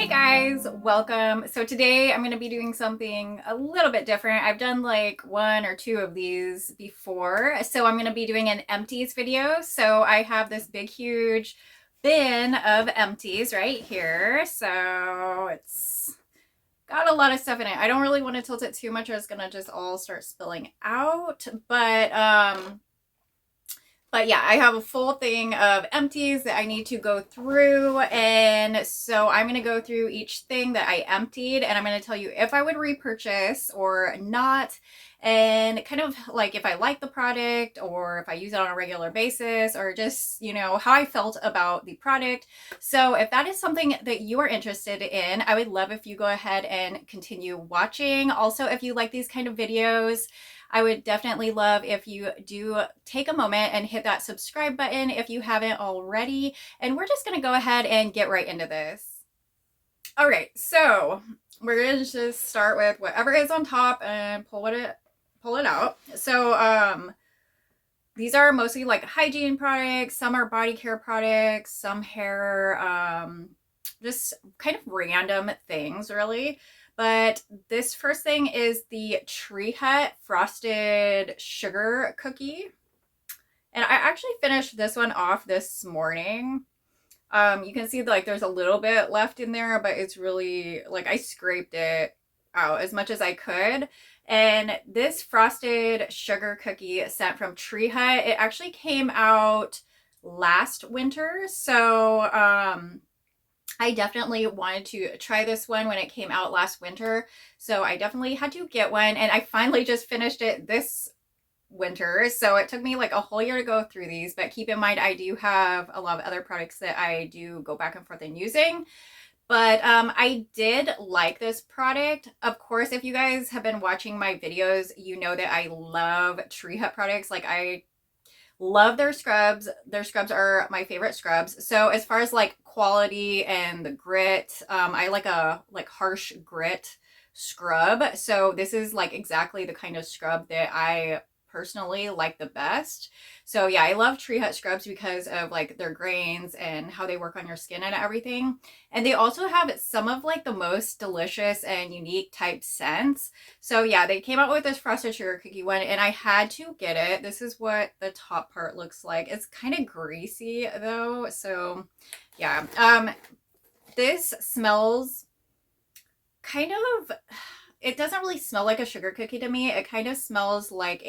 Hey guys, welcome. So today I'm going to be doing something a little bit different. I've done like one or two of these before. So I'm going to be doing an empties video. So I have this big, huge bin of empties right here. So it's got a lot of stuff in it. I don't really want to tilt it too much or it's going to just all start spilling out. But yeah, I have a full thing of empties that I need to go through. And so I'm going to go through each thing that I emptied and I'm going to tell you if I would repurchase or not. And kind of like if I like the product or if I use it on a regular basis or just, how I felt about the product. So if that is something that you are interested in, I would love if you go ahead and continue watching. Also, if you like these kind of videos, I would definitely love if you do take a moment and hit that subscribe button if you haven't already. And we're just going to go ahead and get right into this. All right, so we're going to just start with whatever is on top and pull it out. So these are mostly like hygiene products. Some are body care products, some hair, just kind of random things really. But this first thing is the Tree Hut Frosted Sugar Cookie. And I actually finished this one off this morning. You can see like there's a little bit left in there, but it's really like I scraped it out as much as I could. And this Frosted Sugar Cookie sent from Tree Hut, it actually came out last winter. So, I definitely wanted to try this one when it came out last winter. So I definitely had to get one and I finally just finished it this winter. So it took me like a whole year to go through these, but keep in mind I do have a lot of other products that I do go back and forth in using. But I did like this product. Of course, if you guys have been watching my videos, you know that I love Tree Hut products. Like I love their scrubs. Their scrubs are my favorite scrubs. So as far as like quality and the grit, I like a harsh grit scrub. So this is like exactly the kind of scrub that I personally like the best. So yeah, I love Tree Hut scrubs because of like their grains and how they work on your skin and everything. And they also have some of like the most delicious and unique type scents. So yeah, they came out with this Frosted Sugar Cookie one and I had to get it. This is what the top part looks like. It's kind of greasy though. So yeah, this smells kind of, it doesn't really smell like a sugar cookie to me. It kind of smells like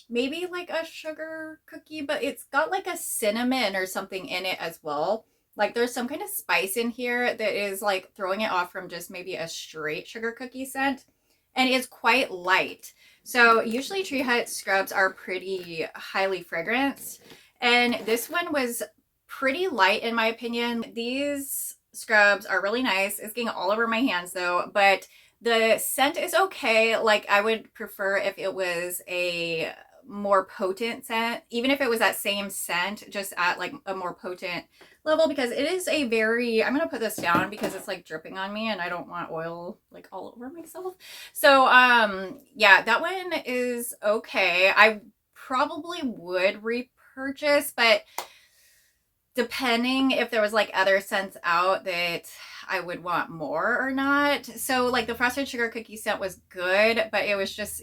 maybe like a sugar cookie, but it's got like a cinnamon or something in it as well. Like there's some kind of spice in here that is like throwing it off from just maybe a straight sugar cookie scent. And it's quite light. So usually Tree Hut scrubs are pretty highly fragranced. And this one was pretty light in my opinion. These scrubs are really nice. It's getting all over my hands though, but the scent is okay. Like I would prefer if it was a more potent scent, even if it was that same scent, just at like a more potent level, because it is a very, I'm going to put this down because it's like dripping on me and I don't want oil like all over myself. So, yeah, that one is okay. I probably would repurchase, but depending if there was like other scents out that I would want more or not. So like the Frosted Sugar Cookie scent was good, but it was just,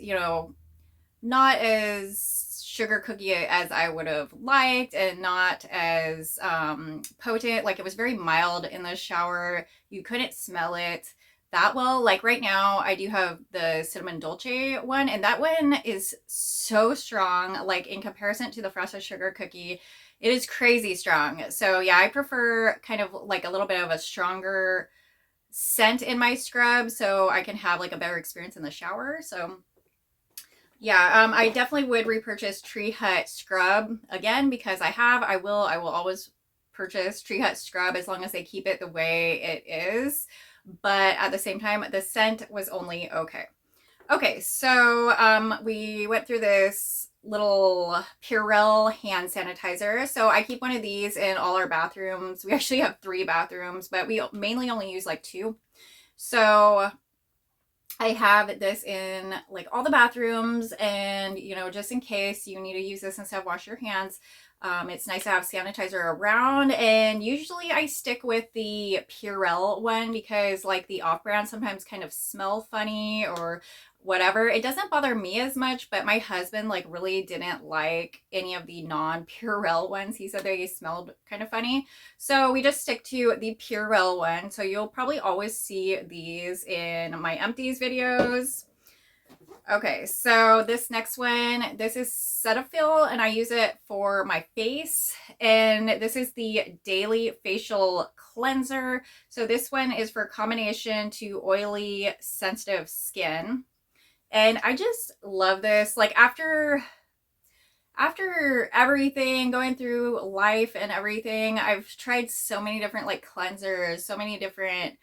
not as sugar cookie as I would have liked and not as potent. Like it was very mild in the shower. You couldn't smell it that well. Like right now I do have the Cinnamon Dolce one and that one is so strong. Like in comparison to the Frosted Sugar Cookie, it is crazy strong. So yeah, I prefer kind of like a little bit of a stronger scent in my scrub so I can have like a better experience in the shower. So yeah, I definitely would repurchase Tree Hut scrub again because I will always purchase Tree Hut scrub as long as they keep it the way it is. But at the same time, the scent was only okay. Okay, so we went through this little Purell hand sanitizer. So I keep one of these in all our bathrooms. We actually have 3 bathrooms, but we mainly only use like 2. So I have this in like all the bathrooms, and you know, just in case you need to use this instead of wash your hands, it's nice to have sanitizer around. And usually I stick with the Purell one because like the off-brand sometimes kind of smell funny or whatever. It doesn't bother me as much, but my husband like really didn't like any of the non-Purell ones. He said they smelled kind of funny. So we just stick to the Purell one. So you'll probably always see these in my Empties videos. Okay, so this next one, this is Cetaphil, and I use it for my face. And this is the Daily Facial Cleanser. So this one is for combination to oily, sensitive skin. And I just love this. Like after everything, going through life and everything, I've tried so many different like cleansers, so many different,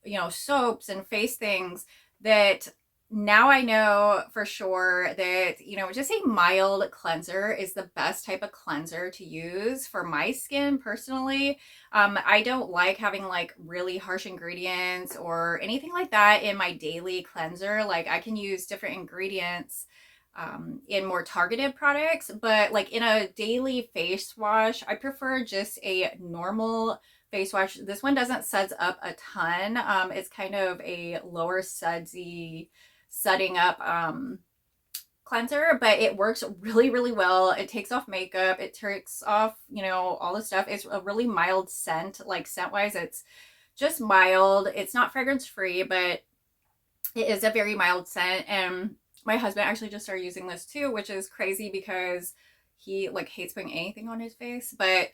you know, soaps and face things that now I know for sure that, you know, just a mild cleanser is the best type of cleanser to use for my skin personally. I don't like having like really harsh ingredients or anything like that in my daily cleanser. Like I can use different ingredients in more targeted products, but like in a daily face wash, I prefer just a normal face wash. This one doesn't suds up a ton. It's kind of a lower sudsy sudding up cleanser, but it works really, really well. It takes off makeup. It takes off, you know, all the stuff. It's a really mild scent, like scent wise, it's just mild. It's not fragrance free, but it is a very mild scent. And my husband actually just started using this too, which is crazy because he like hates putting anything on his face, but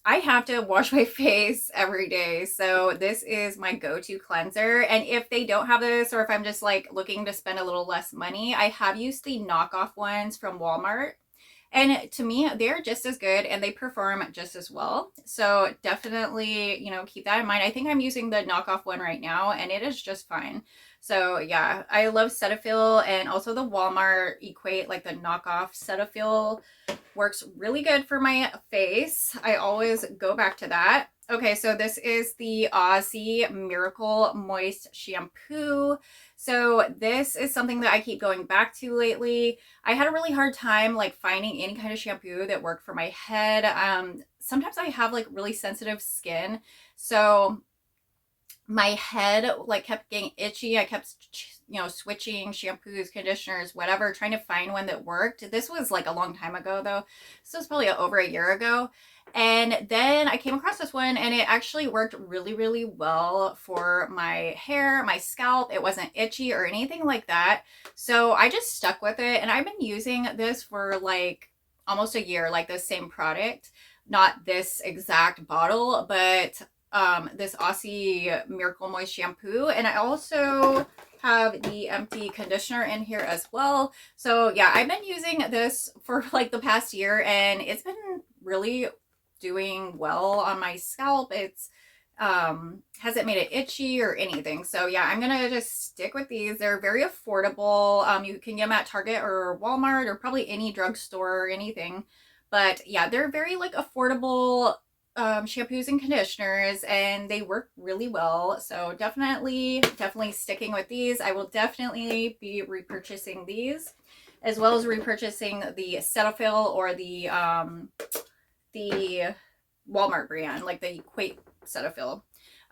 I have to wash my face every day. So this is my go-to cleanser. And if they don't have this, or if I'm just like looking to spend a little less money, I have used the knockoff ones from Walmart. And to me, they're just as good and they perform just as well. So definitely, you know, keep that in mind. I think I'm using the knockoff one right now and it is just fine. So yeah, I love Cetaphil, and also the Walmart Equate, like the knockoff Cetaphil works really good for my face. I always go back to that. Okay, so this is the Aussie Miracle Moist Shampoo. So this is something that I keep going back to lately. I had a really hard time like finding any kind of shampoo that worked for my head. Sometimes I have like really sensitive skin, so my head like kept getting itchy. I kept, you know, switching shampoos, conditioners, whatever, trying to find one that worked. This was like a long time ago though. This was probably over a year ago. And then I came across this one and it actually worked really, really well for my hair, my scalp. It wasn't itchy or anything like that. So I just stuck with it, and I've been using this for like almost a year, like the same product, not this exact bottle, but this Aussie Miracle Moist shampoo. And I also have the empty conditioner in here as well. So yeah, I've been using this for like the past year and it's been really doing well on my scalp. It's hasn't made it itchy or anything. So yeah, I'm gonna just stick with these. They're very affordable. You can get them at Target or Walmart or probably any drugstore or anything. But yeah, they're very like affordable shampoos and conditioners, and they work really well. So definitely sticking with these. I will definitely be repurchasing these, as well as repurchasing the Cetaphil or the Walmart brand, like the Equate Cetaphil.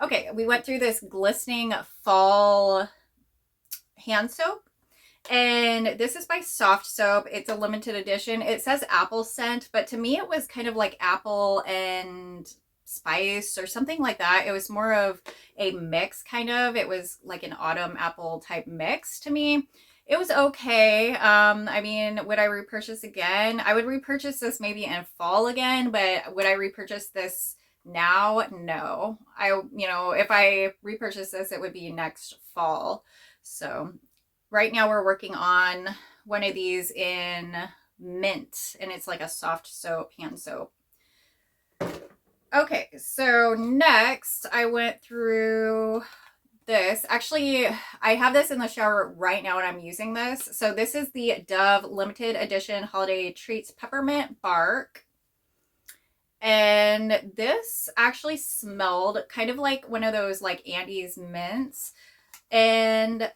Okay, we went through this glistening fall hand soap. And this is by Soft Soap. It's a limited edition. It says apple scent, but to me it was kind of like apple and spice or something like that. It was more of a mix kind of. It was like an autumn apple type mix to me. It was okay. I mean, would I repurchase again? I would repurchase this maybe in fall again, but would I repurchase this now? No. You know, if I repurchase this, it would be next fall. So right now we're working on one of these in mint, and it's like a soft soap, hand soap. Okay, so next I went through this. Actually, I have this in the shower right now and I'm using this. So this is the Dove limited edition holiday treats peppermint bark. And this actually smelled kind of like one of those like Andes mints. And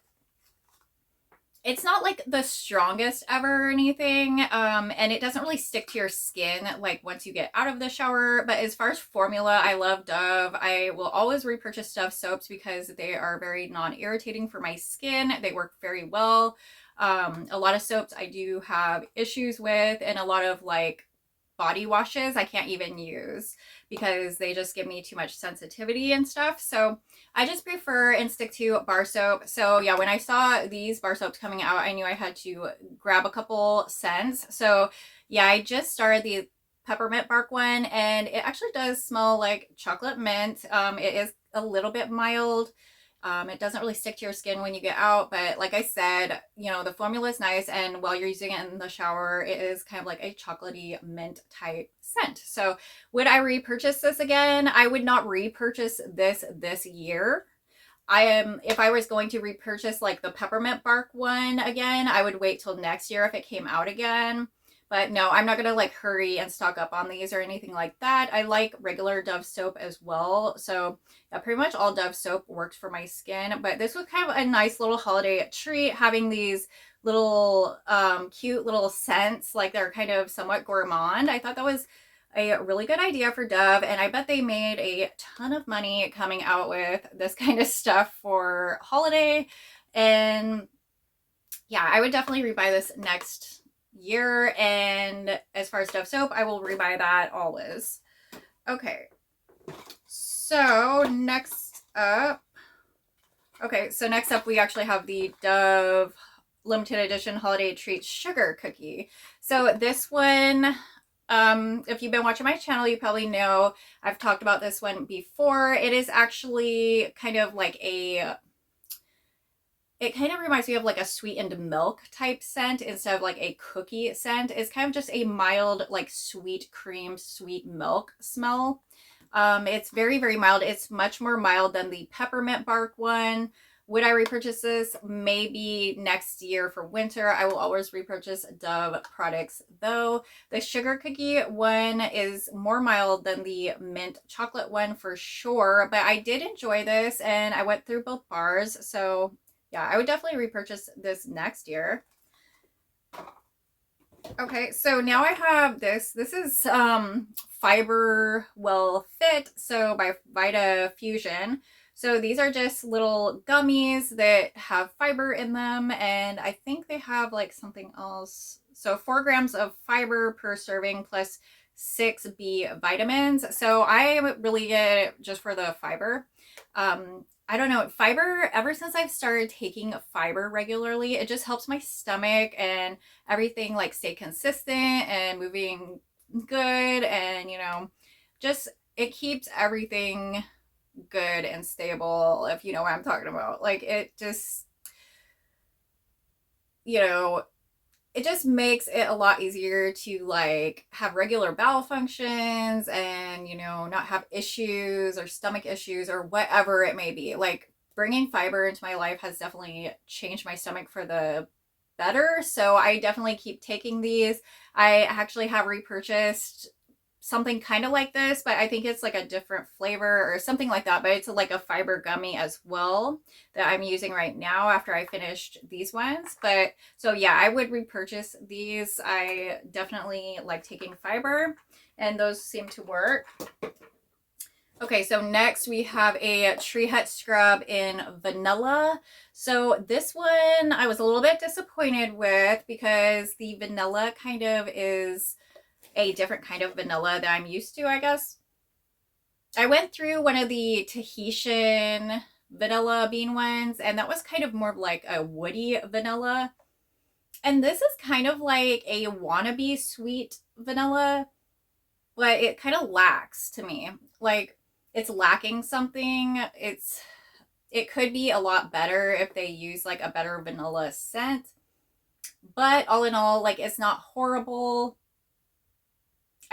It's not like the strongest ever or anything, and it doesn't really stick to your skin like once you get out of the shower. But as far as formula, I love Dove. I will always repurchase Dove soaps because they are very non-irritating for my skin. They work very well. A lot of soaps I do have issues with, and a lot of like body washes I can't even use because they just give me too much sensitivity and stuff. So I just prefer and stick to bar soap. So yeah, when I saw these bar soaps coming out, I knew I had to grab a couple scents. So yeah, I just started the peppermint bark one, and it actually does smell like chocolate mint. It is a little bit mild. It doesn't really stick to your skin when you get out, but like I said, you know, the formula is nice, and while you're using it in the shower, it is kind of like a chocolatey mint type scent. So would I repurchase this again? I would not repurchase this year. If I was going to repurchase like the peppermint bark one again, I would wait till next year if it came out again. But no, I'm not going to like hurry and stock up on these or anything like that. I like regular Dove soap as well. So yeah, pretty much all Dove soap works for my skin. But this was kind of a nice little holiday treat, having these little cute little scents, like they're kind of somewhat gourmand. I thought that was a really good idea for Dove, and I bet they made a ton of money coming out with this kind of stuff for holiday. And yeah, I would definitely rebuy this next year. And as far as Dove soap, I will rebuy that always. Okay, so next up, we actually have the Dove limited edition holiday treat sugar cookie. So this one, if you've been watching my channel, you probably know I've talked about this one before. It is actually kind of like it kind of reminds me of like a sweetened milk type scent instead of like a cookie scent. It's kind of just a mild, like sweet cream, sweet milk smell. It's very, very mild. It's much more mild than the peppermint bark one. Would I repurchase this? Maybe next year for winter. I will always repurchase Dove products though. The sugar cookie one is more mild than the mint chocolate one for sure, but I did enjoy this and I went through both bars. So yeah, I would definitely repurchase this next year. Okay, so now I have this. This is Fiber Well Fit, so by Vita Fusion. So these are just little gummies that have fiber in them, and I think they have like something else. So 4 grams of fiber per serving plus 6 B vitamins. So I really get it just for the fiber. I don't know, fiber, ever since I've started taking fiber regularly, it just helps my stomach and everything like stay consistent and moving good, and you know, just it keeps everything good and stable, if you know what I'm talking about. Like it just, you know, it just makes it a lot easier to like have regular bowel functions and, you know, not have issues or stomach issues or whatever it may be. Like bringing fiber into my life has definitely changed my stomach for the better. So I definitely keep taking these. I actually have repurchased something kind of like this, but I think it's like a different flavor or something like that. But it's like a fiber gummy as well that I'm using right now after I finished these ones. But so yeah, I would repurchase these. I definitely like taking fiber, and those seem to work. Okay, so next we have a Tree Hut scrub in vanilla. So this one I was a little bit disappointed with because the vanilla kind of is a different kind of vanilla that I'm used to, I guess. I went through one of the Tahitian vanilla bean ones, and that was kind of more of like a woody vanilla. And this is kind of like a wannabe sweet vanilla, but it kind of lacks to me. Like it's lacking something. It could be a lot better if they use like a better vanilla scent. But all in all, like it's not horrible.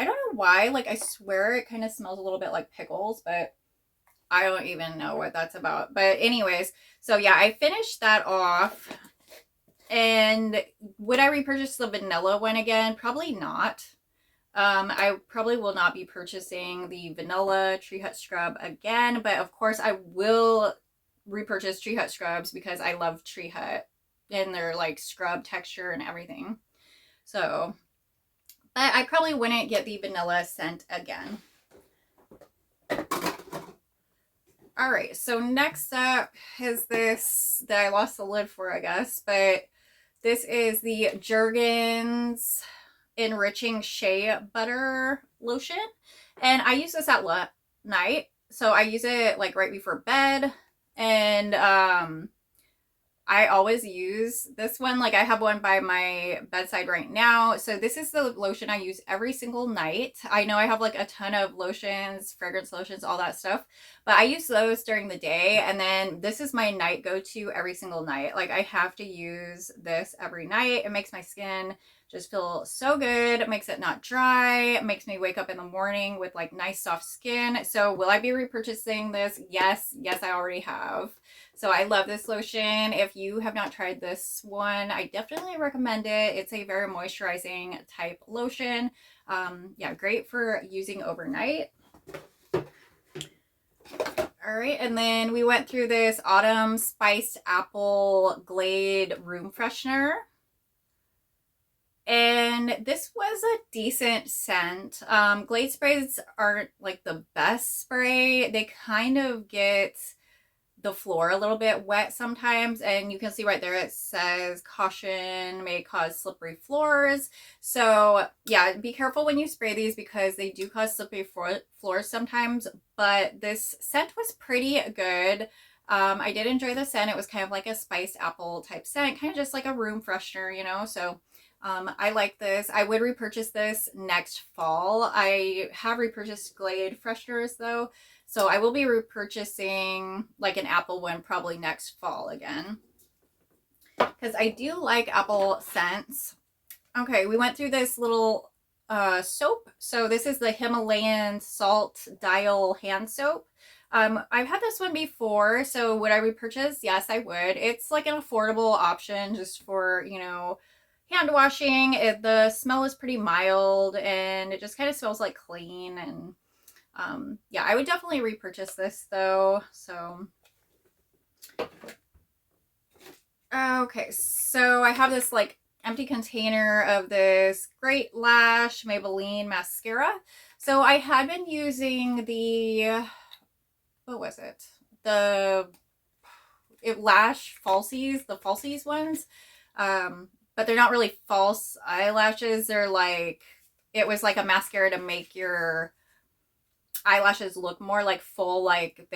I don't know why, like I swear it kind of smells a little bit like pickles, but I don't even know what that's about. But anyways, so yeah, I finished that off. And would I repurchase the vanilla one again? Probably not. I probably will not be purchasing the vanilla Tree Hut scrub again, but of course I will repurchase Tree Hut scrubs because I love Tree Hut. in their like scrub texture and everything. So, but I probably wouldn't get the vanilla scent again. All right, so next up is this that I lost the lid for, I guess, but this is the Jergens Enriching Shea Butter Lotion. And I use this at night. So I use it like right before bed. And I always use this one. Like I have one by my bedside right now. So this is the lotion I use every single night. I know I have like a ton of lotions, fragrance lotions, all that stuff, but I use those during the day. And then this is my night go-to every single night. Like I have to use this every night. It makes my skin just feel so good. It makes it not dry. It makes me wake up in the morning with like nice soft skin. So will I be repurchasing this? Yes, I already have. So I love this lotion. If you have not tried this one, I definitely recommend it. It's a very moisturizing type lotion. Yeah, great for using overnight. All right, and then we went through this Autumn Spiced Apple Glade Room Freshener. And this was a decent scent. Glade sprays aren't like the best spray. They kind of get the floor a little bit wet sometimes, and you can see right there it says caution may cause slippery floors. So yeah, be careful when you spray these because they do cause slippery floors sometimes, but this scent was pretty good. I did enjoy the scent. It was kind of like a spiced apple type scent, kind of just like a room freshener, you know. So I like this. I would repurchase this next fall. I have repurchased Glade fresheners though, so I will be repurchasing like an apple one probably next fall again, because I do like apple scents. Okay, we went through this little soap. So this is the Himalayan Salt Dial hand soap. I've had this one before, so would I repurchase? Yes, I would. It's like an affordable option just for, you know, hand washing. The smell is pretty mild and it just kind of smells like clean. And yeah, I would definitely repurchase this though. So okay, so I have this like empty container of this Great Lash Maybelline mascara. So I had been using the, what was it? Lash Falsies, the Falsies ones. But they're not really false eyelashes. They're like, it was like a mascara to make your eyelashes look more like full, like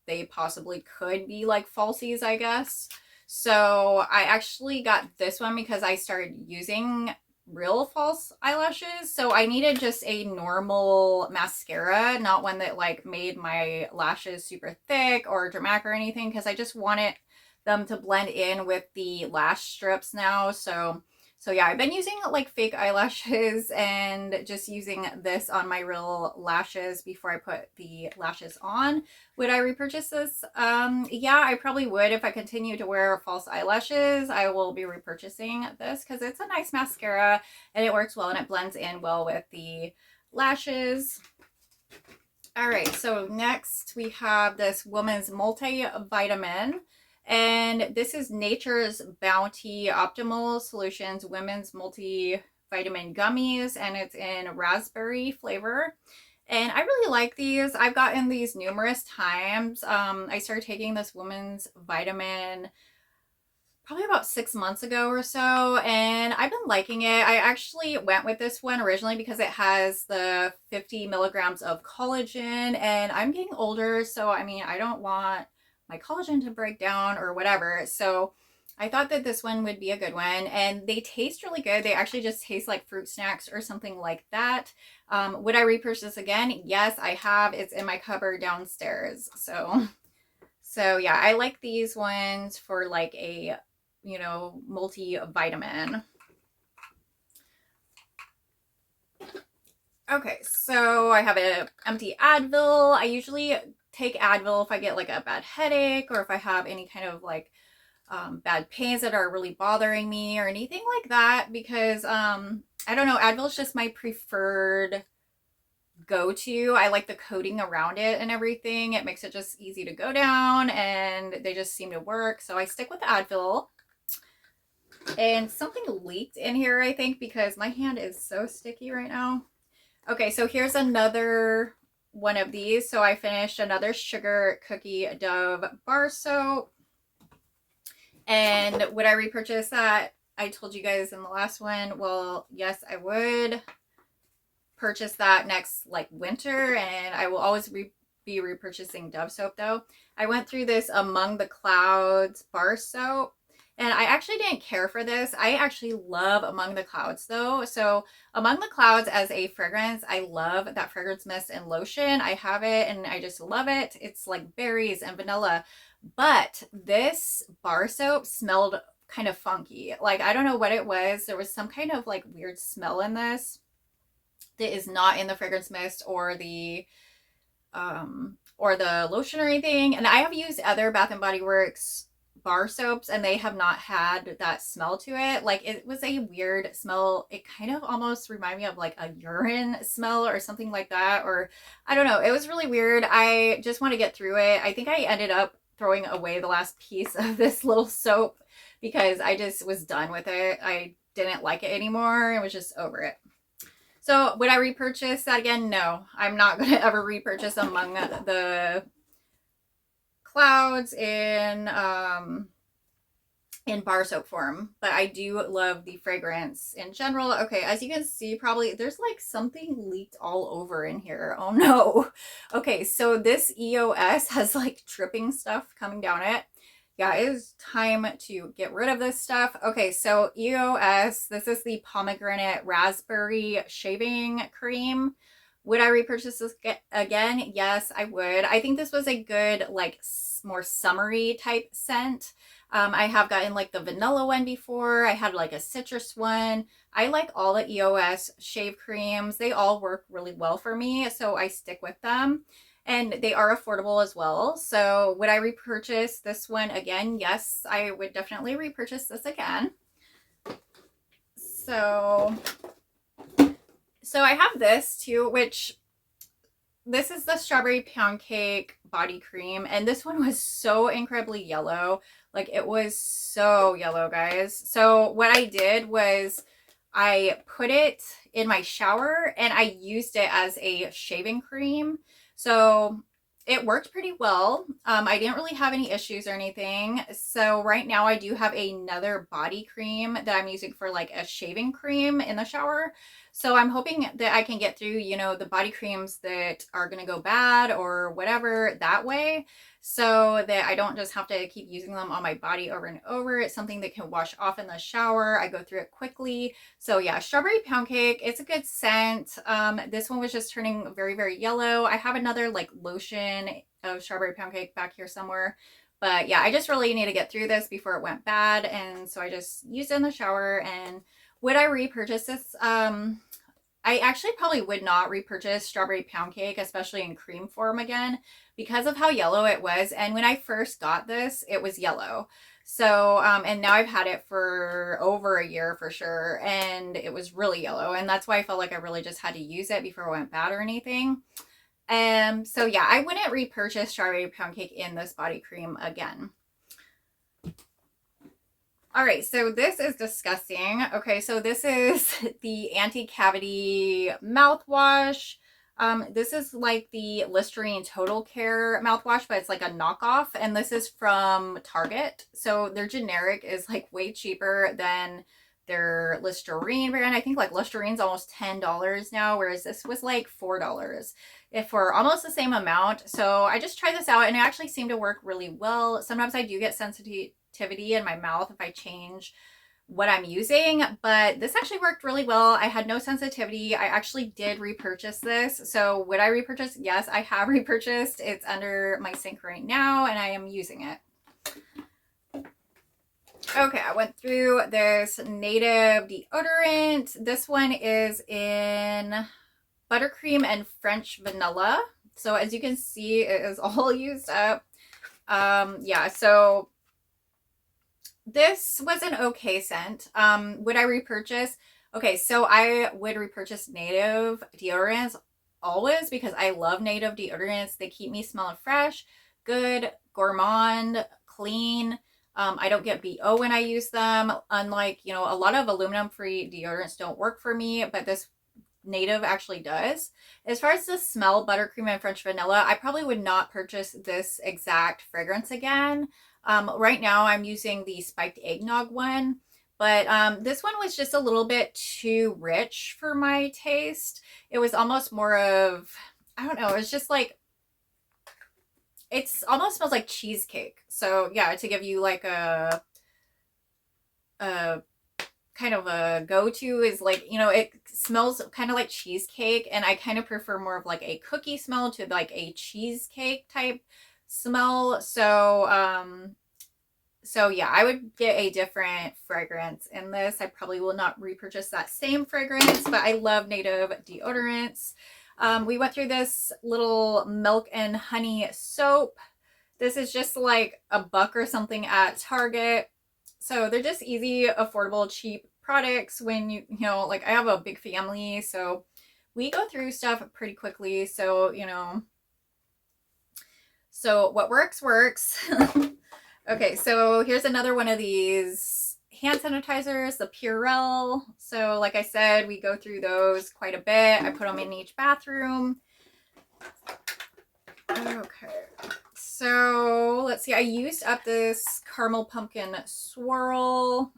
they possibly could be like falsies, I guess. So I actually got this one because I started using real false eyelashes. So I needed just a normal mascara, not one that like made my lashes super thick or dramatic or anything, because I just wanted them to blend in with the lash strips now. So yeah, I've been using like fake eyelashes and just using this on my real lashes before I put the lashes on. Would I repurchase this? Yeah, I probably would. If I continue to wear false eyelashes, I will be repurchasing this because it's a nice mascara and it works well and it blends in well with the lashes. All right, so next we have this Woman's Multivitamin. And this is Nature's Bounty Optimal Solutions Women's Multivitamin Gummies, and it's in raspberry flavor. And I really like these. I've gotten these numerous times. I started taking this women's vitamin probably about 6 months ago or so, and I've been liking it. I actually went with this one originally because it has the 50 milligrams of collagen, and I'm getting older, so I mean, I don't want my collagen to break down or whatever. So I thought that this one would be a good one, and they taste really good. They actually just taste like fruit snacks or something like that. Would I repurchase this again? Yes, I have. It's in my cupboard downstairs. So yeah, I like these ones for like a, you know, multivitamin. Okay, so I have an empty Advil. I usually take Advil if I get like a bad headache or if I have any kind of like bad pains that are really bothering me or anything like that, because I don't know, Advil is just my preferred go-to. I like the coating around it and everything. It makes it just easy to go down and they just seem to work. So I stick with Advil. And something leaked in here, I think, because my hand is so sticky right now. Okay, so here's another one of these. So I finished another Sugar Cookie Dove bar soap. And would I repurchase that? I told you guys in the last one. Well, yes, I would purchase that next like winter, and I will always be repurchasing Dove soap though. I went through this Among the Clouds bar soap, and I actually didn't care for this. I actually love Among the Clouds though. So Among the Clouds as a fragrance, I love that fragrance mist and lotion. I have it and I just love it. It's like berries and vanilla. But this bar soap smelled kind of funky. Like I don't know what it was. There was some kind of like weird smell in this that is not in the fragrance mist or the lotion or anything. And I have used other Bath and Body Works bar soaps and they have not had that smell to it. Like it was a weird smell. It kind of almost reminded me of like a urine smell or something like that. Or I don't know. It was really weird. I just want to get through it. I think I ended up throwing away the last piece of this little soap because I just was done with it. I didn't like it anymore. I was just over it. So would I repurchase that again? No, I'm not going to ever repurchase Among the Clouds in bar soap form, but I do love the fragrance in general. Okay, as you can see, probably there's like something leaked all over in here. Oh no. Okay, so this EOS has like dripping stuff coming down it. Yeah, it is time to get rid of this stuff. Okay, so EOS, this is the pomegranate raspberry shaving cream. Would I repurchase this again? Yes, I would. I think this was a good, like, more summery type scent. I have gotten like the vanilla one before. I had like a citrus one. I like all the EOS shave creams. They all work really well for me, so I stick with them. And they are affordable as well. So would I repurchase this one again? Yes, I would definitely repurchase this again. So I have this too, which this is the strawberry pound cake body cream. And this one was so incredibly yellow. Like it was so yellow, guys. So what I did was I put it in my shower and I used it as a shaving cream. So it worked pretty well. I didn't really have any issues or anything. So right now I do have another body cream that I'm using for like a shaving cream in the shower. So I'm hoping that I can get through, you know, the body creams that are going to go bad or whatever that way, so that I don't just have to keep using them on my body over and over. It's something that can wash off in the shower. I go through it quickly. So yeah, strawberry pound cake, it's a good scent. This one was just turning very, very yellow. I have another like lotion of strawberry pound cake back here somewhere. But yeah, I just really need to get through this before it went bad. And so I just used it in the shower. And would I repurchase this? I actually probably would not repurchase strawberry pound cake, especially in cream form again, because of how yellow it was. And when I first got this, it was yellow. So, and now I've had it for over a year for sure. And it was really yellow. And that's why I felt like I really just had to use it before it went bad or anything. So yeah, I wouldn't repurchase strawberry pound cake in this body cream again. All right, so this is disgusting. Okay, so this is the anti-cavity mouthwash. This is like the Listerine Total Care mouthwash, but it's like a knockoff. And this is from Target. So their generic is like way cheaper than their Listerine brand. I think like Listerine's almost $10 now, whereas this was like $4 if for almost the same amount. So I just tried this out and it actually seemed to work really well. Sometimes I do get sensitivity in my mouth if I change what I'm using, but this actually worked really well. I had no sensitivity. I actually did repurchase this. So would I repurchase? Yes, I have repurchased. It's under my sink right now and I am using it. Okay, I went through this Native deodorant. This one is in buttercream and French vanilla. So as you can see, it is all used up. Yeah, so this was an okay scent. Would I repurchase? Okay, so I would repurchase Native deodorants always because I love Native deodorants. They keep me smelling fresh, good, gourmand, clean. I don't get BO when I use them. Unlike, you know, a lot of aluminum-free deodorants don't work for me, but this Native actually does. As far as the smell, buttercream and French vanilla, I probably would not purchase this exact fragrance again. Right now I'm using the spiked eggnog one, but this one was just a little bit too rich for my taste. It was almost more of, I don't know, it's just like, it's almost smells like cheesecake. So yeah, to give you like a kind of a go-to is like, you know, it smells kind of like cheesecake, and I kind of prefer more of like a cookie smell to like a cheesecake type smell. So yeah, I would get a different fragrance in this. I probably will not repurchase that same fragrance, but I love Native deodorants. We went through this little milk and honey soap. This is just like $1 or something at Target. So they're just easy, affordable, cheap products when you know, like I have a big family, so we go through stuff pretty quickly. So, you know, so what works, works. Okay, so here's another one of these hand sanitizers, the Purell. So like I said, we go through those quite a bit. I put them in each bathroom. Okay, so let's see. I used up this caramel pumpkin swirl.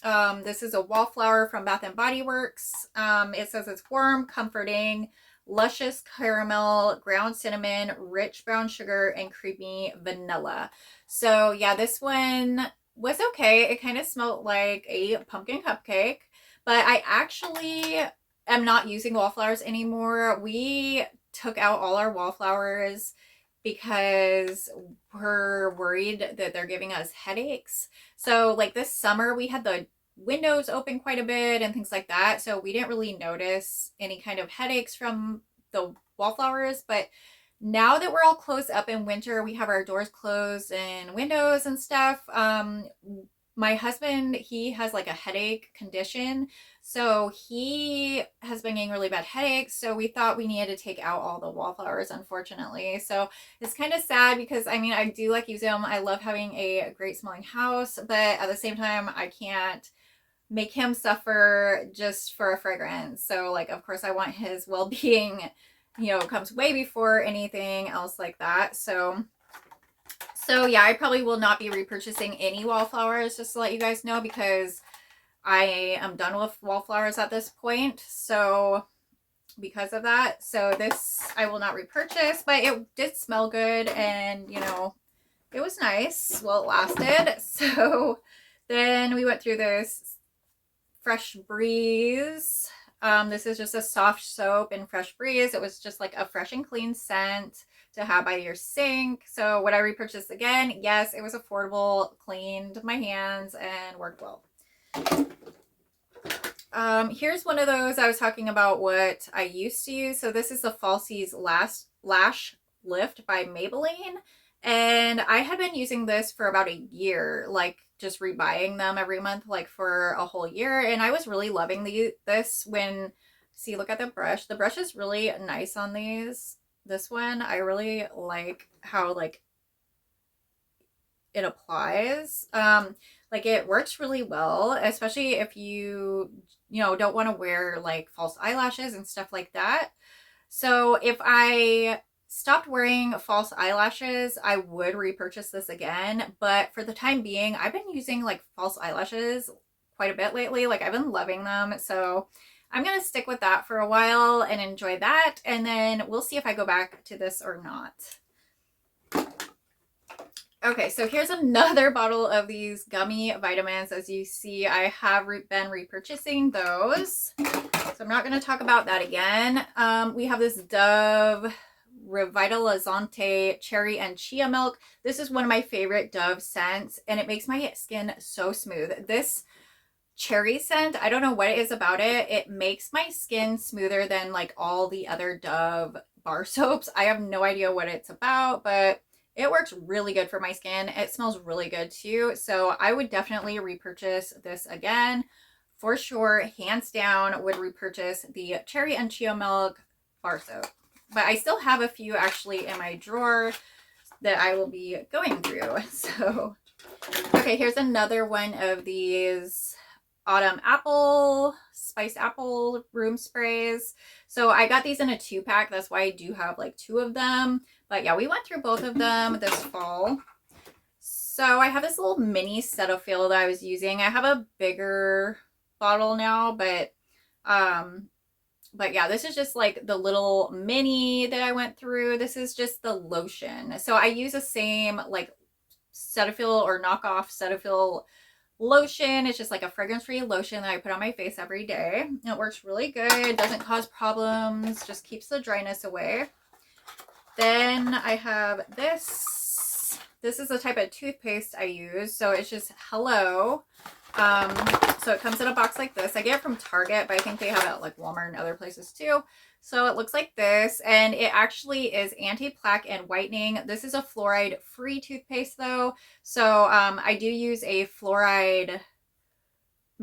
This is a wallflower from Bath and Body Works. It says it's warm, comforting, luscious caramel, ground cinnamon, rich brown sugar, and creamy vanilla. So yeah, this one was okay. It kind of smelled like a pumpkin cupcake, but I actually am not using wallflowers anymore. We took out all our wallflowers because we're worried that they're giving us headaches. So like this summer we had the windows open quite a bit and things like that, so we didn't really notice any kind of headaches from the wallflowers. But now that we're all closed up in winter, we have our doors closed and windows and stuff. My husband, he has like a headache condition, so he has been getting really bad headaches, so we thought we needed to take out all the wallflowers, unfortunately. So it's kind of sad because I mean, I do like using them. I love having a great smelling house, but at the same time I can't make him suffer just for a fragrance. So like, of course I want his well-being, you know, comes way before anything else like that. So yeah, I probably will not be repurchasing any wallflowers, just to let you guys know, because I am done with wallflowers at this point. So because of that, so this I will not repurchase, but it did smell good, and you know, it was nice while it lasted. So then we went through this Fresh Breeze. This is just a soft soap in Fresh Breeze. It was just like a fresh and clean scent to have by your sink. So would I repurchase again? Yes, it was affordable, cleaned my hands, and worked well. Here's one of those I was talking about what I used to use. So this is the Falsies Lash Lift by Maybelline. And I had been using this for about a year, like just rebuying them every month, like for a whole year. And I was really loving this when, see, look at the brush. The brush is really nice on these. This one, I really like how like it applies. Like it works really well, especially if you know, don't want to wear like false eyelashes and stuff like that. So if I stopped wearing false eyelashes, I would repurchase this again. But for the time being, I've been using like false eyelashes quite a bit lately. Like I've been loving them. So I'm going to stick with that for a while and enjoy that. And then we'll see if I go back to this or not. Okay, so here's another bottle of these gummy vitamins. As you see, I have been repurchasing those. So I'm not going to talk about that again. We have this Dove Revitalizante Cherry and Chia Milk. This is one of my favorite Dove scents, and it makes my skin so smooth. This cherry scent, I don't know what it is about it. It makes my skin smoother than like all the other Dove bar soaps. I have no idea what it's about, but it works really good for my skin. It smells really good too. So I would definitely repurchase this again. For sure, hands down, would repurchase the Cherry and Chia Milk bar soap. But I still have a few actually in my drawer that I will be going through. So Okay, here's another one of these autumn apple, spiced apple room sprays. So I got these in a 2-pack. That's why I do have like 2 of them. But yeah, we went through both of them this fall. So I have this little mini Cetaphil that I was using. I have a bigger bottle now, but yeah, this is just like the little mini that I went through. This is just the lotion. So I use the same like Cetaphil or knockoff Cetaphil lotion. It's just like a fragrance-free lotion that I put on my face every day. It works really good, doesn't cause problems, just keeps the dryness away. Then I have this. This is the type of toothpaste I use. So it's just Hello. So it comes in a box like this. I get it from Target, but I think they have it at like Walmart and other places too. So it looks like this, and it actually is anti-plaque and whitening. This is a fluoride-free toothpaste though. So I do use a fluoride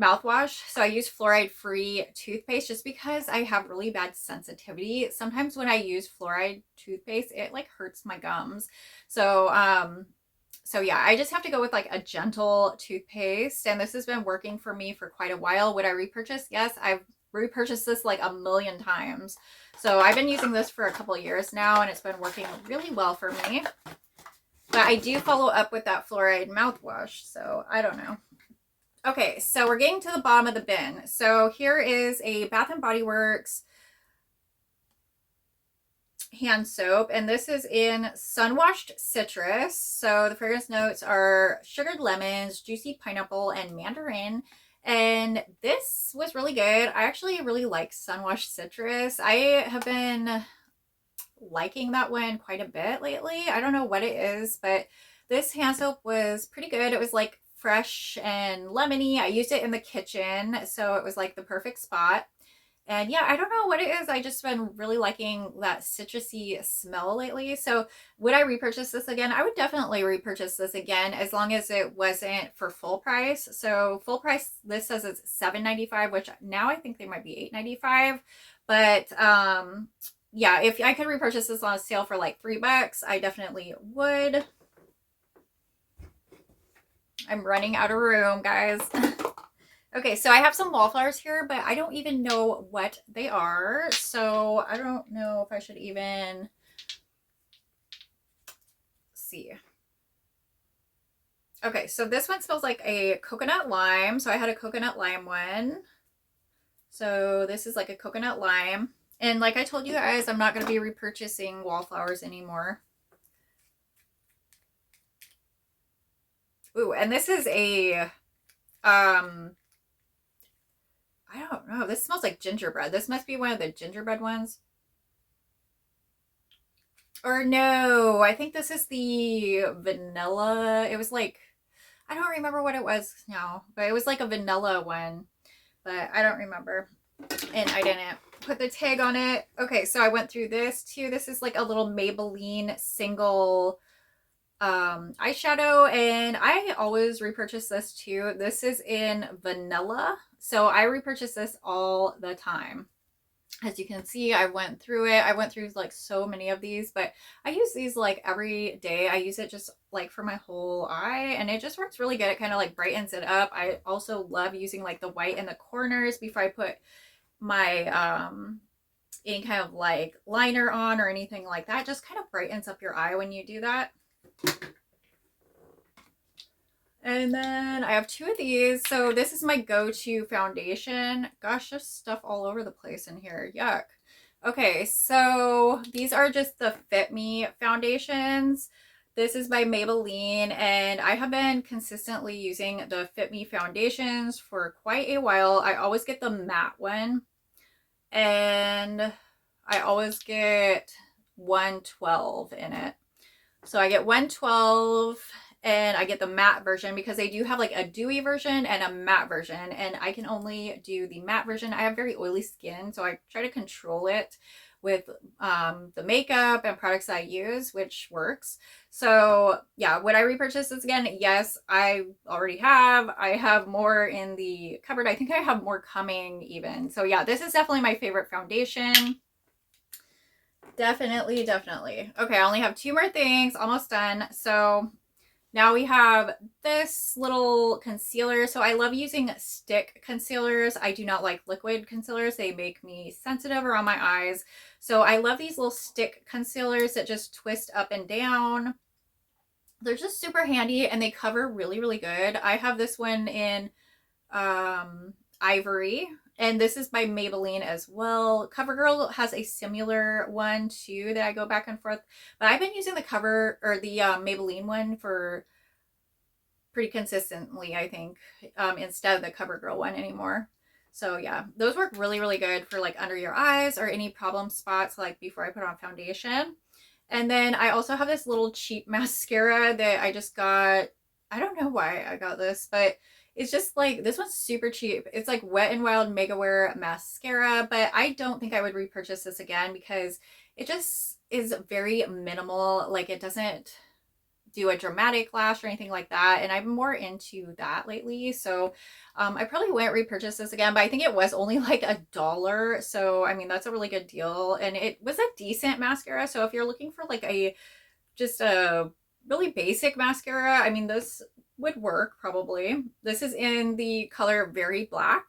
mouthwash. So I use fluoride-free toothpaste just because I have really bad sensitivity. Sometimes when I use fluoride toothpaste, it like hurts my gums. So yeah, I just have to go with like a gentle toothpaste, and this has been working for me for quite a while. Would I repurchase? Yes, I've repurchased this like a million times. So I've been using this for a couple years now, and it's been working really well for me. But I do follow up with that fluoride mouthwash, so I don't know. Okay, so we're getting to the bottom of the bin. So here is a Bath and Body Works hand soap, and this is in Sun-Washed Citrus. So the fragrance notes are sugared lemons, juicy pineapple, and mandarin. And this was really good. I actually really like Sun-Washed Citrus. I have been liking that one quite a bit lately. I don't know what it is, but this hand soap was pretty good. It was like fresh and lemony. I used it in the kitchen, so it was like the perfect spot. And yeah, I don't know what it is. I just been really liking that citrusy smell lately. So would I repurchase this again? I would definitely repurchase this again as long as it wasn't for full price. So full price, this says it's $7.95, which now I think they might be $8.95. But yeah, if I could repurchase this on a sale for like $3, I definitely would. I'm running out of room, guys. Okay, so I have some wallflowers here, but I don't even know what they are. So I don't know if I should even see. Okay, so this one smells like a coconut lime. So I had a coconut lime one. So this is like a coconut lime. And like I told you guys, I'm not going to be repurchasing wallflowers anymore. Ooh, and this is a, I don't know. This smells like gingerbread. This must be one of the gingerbread ones. Or no, I think this is the vanilla. It was like, I don't remember what it was now, but it was like a vanilla one, but I don't remember. And I didn't put the tag on it. Okay, so I went through this too. This is like a little Maybelline single eyeshadow, and I always repurchase this too. This is in vanilla, so I repurchase this all the time. As you can see, I went through it. I went through like so many of these, but I use these like every day. I use it just like for my whole eye, and it just works really good. It kind of like brightens it up. I also love using like the white in the corners before I put my any kind of like liner on or anything like that. It just kind of brightens up your eye when you do that. And then I have 2 of these. So this is my go-to foundation. Gosh, there's stuff all over the place in here. Yuck. Okay, so these are just the Fit Me foundations. This is by Maybelline, and I have been consistently using the Fit Me foundations for quite a while. I always get the matte one, and I always get 112 in it. So I get 112, and I get the matte version because they do have like a dewy version and a matte version, and I can only do the matte version. I have very oily skin, so I try to control it with the makeup and products I use, which works. So yeah, would I repurchase this again? Yes, I already have. I have more in the cupboard. I think I have more coming even. So yeah, this is definitely my favorite foundation. Definitely. Okay, I only have 2 more things, almost done. So Now we have this little concealer. So I love using stick concealers. I do not like liquid concealers. They make me sensitive around my eyes. So I love these little stick concealers that just twist up and down. They're just super handy and they cover really, really good. I have this one in Ivory, and this is by Maybelline as well. CoverGirl has a similar one too that I go back and forth, but I've been using the Maybelline one for pretty consistently, I think, instead of the CoverGirl one anymore. So yeah, those work really, really good for like under your eyes or any problem spots like before I put on foundation. And then I also have this little cheap mascara that I just got. I don't know why I got this, but it's just like, this one's super cheap. It's like Wet n Wild Mega Wear mascara, but I don't think I would repurchase this again because it just is very minimal. Like it doesn't do a dramatic lash or anything like that, and I'm more into that lately, so I probably won't repurchase this again, but I think it was only like $1, so I mean that's a really good deal, and it was a decent mascara. So if you're looking for like just a really basic mascara, I mean this would work probably. This is in the color Very Black.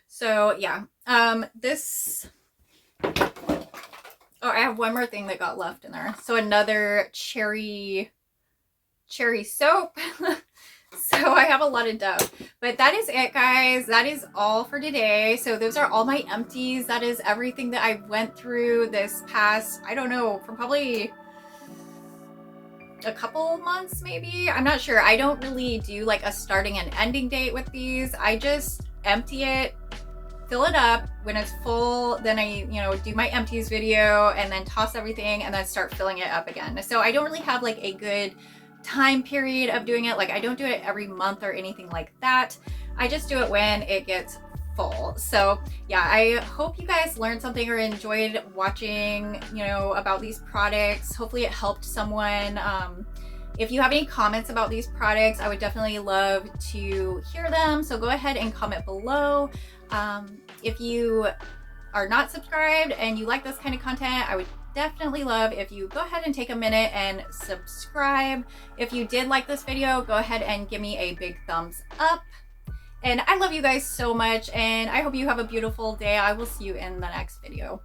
So yeah, this, oh, I have one more thing that got left in there. So another cherry soap. So I have a lot of Dove, but that is it, guys. That is all for today. So those are all my empties. That is everything that I went through this past, I don't know, for probably a couple months maybe. I'm not sure. I don't really do like a starting and ending date with these. I just empty it, fill it up. When it's full, then I, do my empties video and then toss everything and then start filling it up again. So I don't really have like a good time period of doing it. Like I don't do it every month or anything like that. I just do it when it gets full. So yeah, I hope you guys learned something or enjoyed watching, about these products. Hopefully it helped someone. If you have any comments about these products, I would definitely love to hear them. So go ahead and comment below. If you are not subscribed and you like this kind of content, I would definitely love if you go ahead and take a minute and subscribe. If you did like this video, go ahead and give me a big thumbs up. And I love you guys so much, and I hope you have a beautiful day. I will see you in the next video.